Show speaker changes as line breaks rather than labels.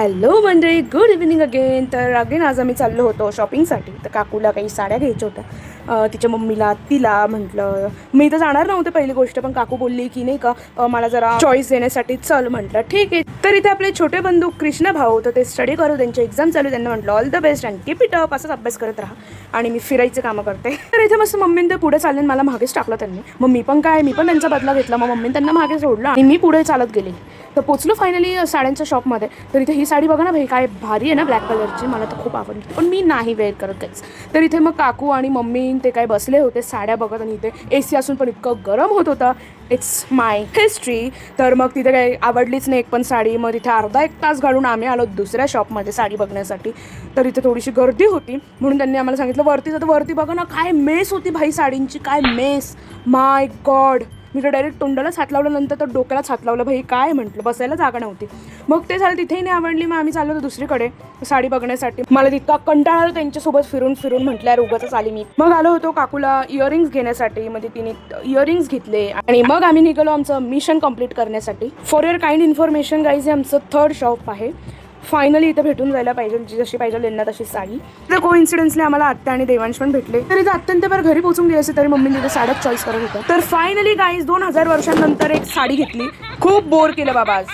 Hello मंडळी, good evening again. तर again आज आम्ही चाललो होतो शॉपिंगसाठी. तर काकूला काही साड्या घ्यायच्या होत्या. तिच्या मम्मीला तिला म्हटलं मी तर जाणार नव्हते पहिली गोष्ट, पण काकू बोलली की नाही का मला जरा चॉईस देण्यासाठी चल. म्हटलं ठीक आहे. तर इथे आपले छोटे बंधू कृष्ण भाऊ, तर ते स्टडी करू, त्यांचे एक्झाम चालू. त्यांना म्हटलं all the best and keep it up, असंच अभ्यास करत राहा. आणि मी फिरायचे कामं करते. तर इथे मस्त मम्मीने ते पुढे चालले, मला मागेच टाकलं त्यांनी. मग मी पण त्यांचा बदला घेतला. मग मम्मीने त्यांना मागे सोडलं आणि मी पुढे चालत गेले. तर पोचलो फायनली साड्यांच्या शॉपमध्ये. तर इथे ही साडी बघा ना भाई, काय भारी आहे ना, ब्लॅक कलरची. मला तर खूप आवडली, पण मी नाही वेअर करत काहीच. तर इथे मग काकू आणि मम्मी ते काय बसले होते साड्या बघत, आणि इथे AC असून पण इतकं गरम होत होतं. It's my history. तर मग तिथे काही आवडलीच नाही एक पण साडी. मग तिथे अर्धा एक तास घालून आम्ही आलो दुसऱ्या शॉपमध्ये साडी बघण्यासाठी. तर इथे थोडीशी गर्दी होती म्हणून त्यांनी आम्हाला सांगितलं वरती जातं. वरती बघा ना काय मेस होती भाई साडींची, काय मेस. माय गॉड. मी तर डायरेक्ट तोंडालाच हात लावलं, नंतर तर डोक्यालाच हात लावलं. भाई काय म्हटलं, बसायला जागा नव्हती. मग ते झालं, तिथेही नाही आवडली. मग आम्ही चाललो होतो दुसरीकडे साडी बघण्यासाठी. मला तितका कंटाळा आला त्यांच्यासोबत फिरून फिरून. म्हटल्यावर उगाचच आली मी. मग आलो होतो काकूला इयरिंग्स घेण्यासाठी. मध्ये तिने इयरिंग्स घेतले आणि मग आम्ही निघालो आमचं मिशन कंप्लीट करण्यासाठी. For your kind information guys, हे आमचं 3rd शॉप आहे. फायनली इथं भेटून जायला पाहिजे, जशी पाहिजे लेना तशी साडी. तर कोइन्सिडन्सली आम्हाला आत्या आणि देवांश पण भेटले. तर इथं अत्यंत बरं घरी पोहोचून गेले असे तरी मम्मीने तिथे साड्याच चॉईस करत होतं. तर फायनली गाईज 2000 वर्षांनंतर एक साडी घेतली. खूप बोर केलं बाबा आज.